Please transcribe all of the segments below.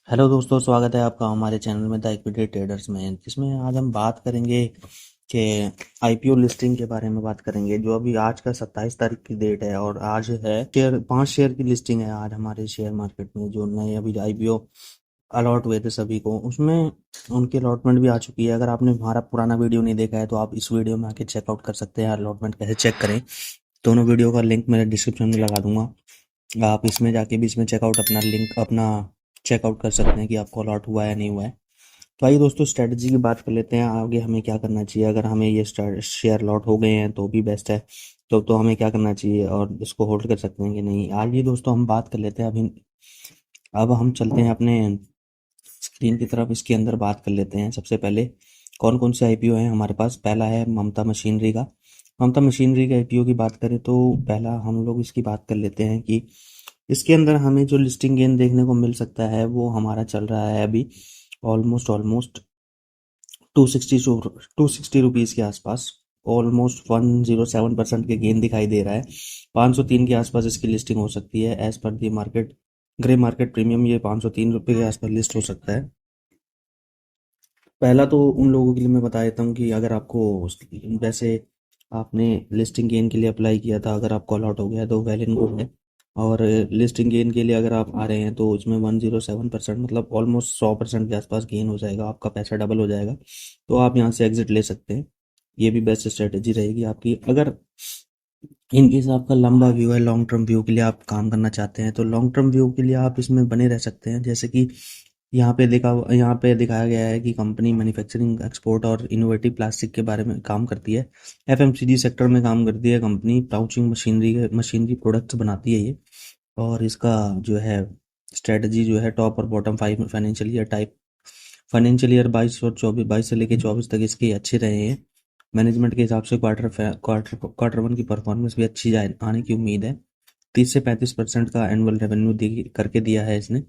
Hello दोस्तों, स्वागत है आपका हमारे चैनल में द इक्विटी ट्रेडर्स में। जिसमें आज हम बात करेंगे कि आईपीओ लिस्टिंग के बारे में बात करेंगे। जो अभी आज का 27 तारीख की डेट है और आज है शेयर 5 शेयर की लिस्टिंग है आज हमारे शेयर मार्केट में। जो नए अभी आईपीओ अलॉट हुए थे सभी को, उसमें उनकी अलॉटमेंट भी आ चुकी है। अगर आपने हमारा पुराना वीडियो नहीं देखा है तो आप इस वीडियो में आके चेकआउट कर सकते हैं अलॉटमेंट कैसे चेक करें। दोनों वीडियो का लिंक मेरे डिस्क्रिप्शन में लगा दूंगा, आप इसमें जाके भी इसमें चेकआउट अपना लिंक अपना चेकआउट कर सकते हैं कि आपको अलॉट हुआ है या नहीं हुआ है। तो आइए दोस्तों, स्ट्रेटजी की बात कर लेते हैं। आगे हमें क्या करना चाहिए अगर हमें ये शेयर अलॉट हो गए हैं तो भी बेस्ट है। तो हमें क्या करना चाहिए और इसको होल्ड कर सकते हैं कि नहीं। आइए दोस्तों, हम बात कर लेते हैं। अभी अब हम चलते हैं अपने स्क्रीन की तरफ। इसके अंदर बात कर लेते हैं सबसे पहले कौन कौन से आईपीओ हैं हमारे पास। पहला है ममता मशीनरी का। ममता मशीनरी के आईपीओ की बात करें तो पहला हम लोग इसकी बात कर लेते हैं कि इसके अंदर हमें जो लिस्टिंग गेन देखने को मिल सकता है वो हमारा चल रहा है अभी ऑलमोस्ट 260 रुपीज़ के आसपास। ऑलमोस्ट 107% के गेन दिखाई दे रहा है। 503 के आसपास इसकी लिस्टिंग हो सकती है। As per the market grey market premium ये 503 रुपये के आसपास लिस्ट हो सकता है। पहला तो उन लोगों के लिए मैं बता देता हूँ कि अगर आपको वैसे आपने लिस्टिंग गेन के लिए अप्लाई किया था, अगर आपको अलॉट हो गया तो वेल एंड गुड है। और लिस्टिंग गेन के लिए अगर आप आ रहे हैं तो इसमें 107% मतलब ऑलमोस्ट 100% के आसपास गेन हो जाएगा, आपका पैसा डबल हो जाएगा। तो आप यहाँ से एग्जिट ले सकते हैं। ये भी बेस्ट स्ट्रेटेजी रहेगी आपकी। अगर इनकेस आपका लंबा व्यू है, लॉन्ग टर्म व्यू के लिए आप काम करना चाहते हैं तो लॉन्ग टर्म व्यू के लिए आप इसमें बने रह सकते हैं। जैसे कि यहाँ पे दिखाया गया है कि कंपनी मैन्युफैक्चरिंग, एक्सपोर्ट और इनोवेटिव प्लास्टिक के बारे में काम करती है। एफएमसीजी सेक्टर में काम करती है कंपनी। पाउचिंग मशीनरी प्रोडक्ट्स बनाती है ये। और इसका जो है स्ट्रेटजी जो है टॉप और बॉटम 5 फाइनेंशियल ईयर 22 से लेके 24 तक इसके अच्छे रहे हैं। मैनेजमेंट के हिसाब से क्वार्टर वन की परफॉर्मेंस भी अच्छी जाए आने की उम्मीद है। 30 से 35% का एनुअल रेवेन्यू करके दिया है इसने।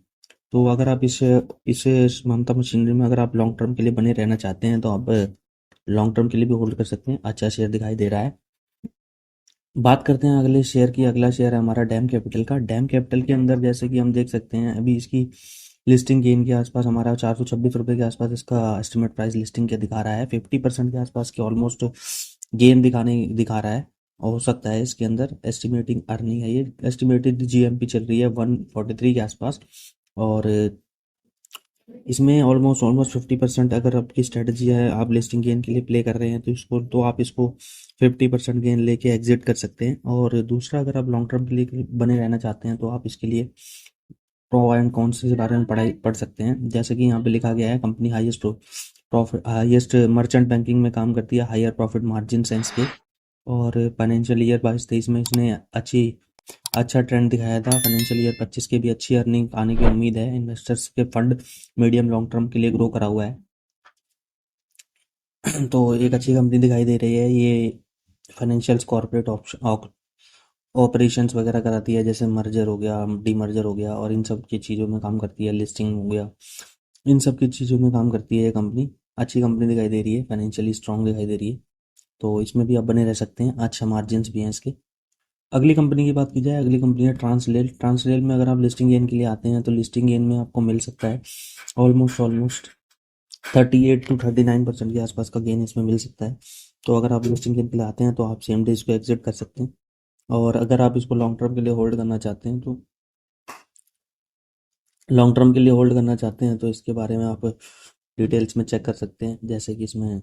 तो अगर आप इसे ममता मशीनरी में अगर आप लॉन्ग टर्म के लिए बने रहना चाहते हैं तो आप लॉन्ग टर्म के लिए भी होल्ड कर सकते हैं। अच्छा शेयर दिखाई दे रहा है। बात करते हैं अगले शेयर की। अगला शेयर है हमारा डैम कैपिटल का। डैम कैपिटल के अंदर जैसे कि हम देख सकते हैं अभी इसकी लिस्टिंग गेन के आसपास हमारा 426 रुपये के आसपास इसका एस्टिमेट प्राइस लिस्टिंग के दिखा रहा है। 50% के आसपास की ऑलमोस्ट गेन दिखा रहा है। और हो सकता है इसके अंदर एस्टिमेटिंग अर्निंग है, ये एस्टिमेटेड जीएमपी चल रही है 143 के आसपास। और इसमें ऑलमोस्ट 50% अगर आपकी स्ट्रेटजी है, आप लिस्टिंग गेन के लिए प्ले कर रहे हैं तो आप इसको 50% गेन लेके एग्जिट कर सकते हैं। और दूसरा, अगर आप लॉन्ग टर्म के लिए बने रहना चाहते हैं तो आप इसके लिए प्रो एंड कॉन्स के बारे में पढ़ सकते हैं। जैसे कि यहाँ पे लिखा गया है कंपनी हाईएस्ट मर्चेंट बैंकिंग में काम करती है, हायर प्रॉफिट मार्जिन सेंस के। और फाइनेंशियल ईयर 22-23 में इसने अच्छा ट्रेंड दिखाया था। फाइनेंशियल ईयर 25 के भी अच्छी अर्निंग आने की उम्मीद है। इन्वेस्टर्स के फंड मीडियम लॉन्ग टर्म के लिए ग्रो करा हुआ है। तो एक अच्छी कंपनी दिखाई दे रही है ये। फाइनेंशियल कॉर्पोरेट ऑपरेशंस वगैरह कराती है, जैसे मर्जर हो गया, डीमर्जर हो गया, और इन सब की चीज़ों में काम करती है। लिस्टिंग हो गया, इन सब की चीज़ों में काम करती है ये कंपनी। अच्छी कंपनी दिखाई दे रही है, फाइनेंशियली स्ट्रांग दिखाई दे रही है। तो इसमें भी आप बने रह सकते हैं, अच्छा मार्जिन्स भी हैं इसके। अगली कंपनी की बात की जाए, अगली कंपनी है ट्रांसलेल। ट्रांसलेल में अगर आप लिस्टिंग गेन के लिए आते हैं तो लिस्टिंग गेन में आपको मिल सकता है ऑलमोस्ट 38 to 39% के आसपास का गेन इसमें मिल सकता है। तो अगर आप लिस्टिंग गेन के लिए आते हैं तो आप सेम डे इसको एग्जिट कर सकते हैं। और अगर आप इसको लॉन्ग टर्म के लिए होल्ड करना चाहते हैं तो इसके बारे में आप डिटेल्स में चेक कर सकते हैं। जैसे कि इसमें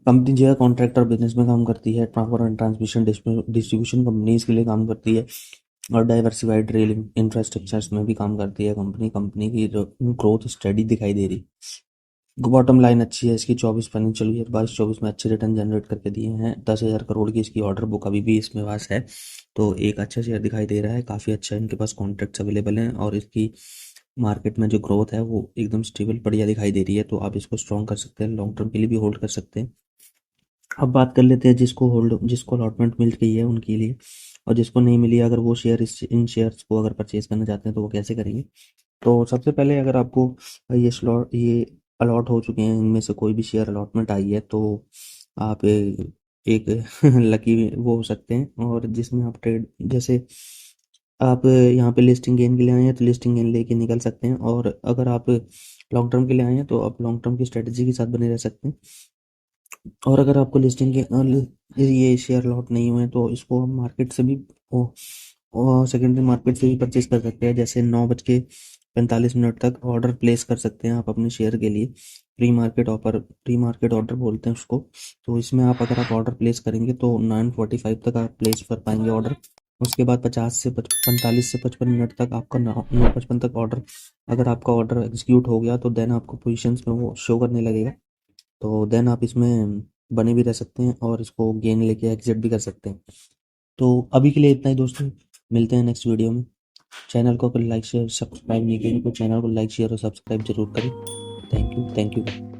कंपनी जो है कॉन्ट्रैक्टर बिजनेस में काम करती है, transport and transmission distribution companies के लिए काम करती है, और डाइवर्सिफाइड रेल इंफ्रास्ट्रक्चर्स में भी काम करती है कंपनी। कंपनी की ग्रोथ स्टडी दिखाई दे रही। बॉटम लाइन अच्छी है इसकी। 24 फाइनेंशियल ईयर 22-24 में अच्छे रिटर्न जनरेट करके दिए हैं। 10,000 करोड़ की इसकी ऑर्डर बुक अभी भी इसमें पास है। तो एक अच्छा शेयर दिखाई दे रहा है, काफ़ी अच्छा इनके पास कॉन्ट्रैक्ट्स अवेलेबल हैं, और इसकी मार्केट में जो ग्रोथ है वो एकदम स्टेबल बढ़िया दिखाई दे रही है। तो आप इसको स्ट्रॉन्ग कर सकते हैं, लॉन्ग टर्म के लिए भी होल्ड कर सकते हैं। अब बात कर लेते हैं जिसको अलॉटमेंट मिल गई है उनके लिए, और जिसको नहीं मिली, अगर वो इन शेयर्स को अगर परचेज करना चाहते हैं तो वो कैसे करेंगे। तो सबसे पहले अगर आपको ये अलॉट हो चुके हैं, इनमें से कोई भी शेयर अलॉटमेंट आई है, तो आप एक लकी वो हो सकते हैं, और जिसमें आप ट्रेड, जैसे आप यहाँ पे लिस्टिंग गेन के लिए आए हैं तो लिस्टिंग गेन लेके निकल सकते हैं, और अगर आप लॉन्ग टर्म के लिए आए हैं तो आप लॉन्ग टर्म की स्ट्रेटजी के साथ बने रह सकते हैं। और अगर आपको लिस्टिंग के ये शेयर लॉट नहीं हुए तो इसको हम मार्केट से भी सेकेंडरी मार्केट से भी परचेज कर सकते हैं। जैसे 9:45 तक ऑर्डर प्लेस कर सकते हैं आप अपने शेयर के लिए, प्री मार्केट ऑर्डर बोलते हैं उसको। तो इसमें आप अगर आप ऑर्डर प्लेस करेंगे तो 9:45 तक आप प्लेस कर पाएंगे ऑर्डर। उसके बाद 45 से 55 मिनट तक आपका 9:55 तक ऑर्डर, अगर आपका ऑर्डर एग्जीक्यूट हो गया तो देन आपको पोजीशंस में वो शो करने लगेगा। तो देन आप इसमें बने भी रह सकते हैं और इसको गेन लेके एग्जिट भी कर सकते हैं। तो अभी के लिए इतना ही दोस्तों, मिलते हैं नेक्स्ट वीडियो में। चैनल को अगर लाइक शेयर सब्सक्राइब नहीं किया तो चैनल को लाइक शेयर और सब्सक्राइब जरूर करें। Thank you, thank you.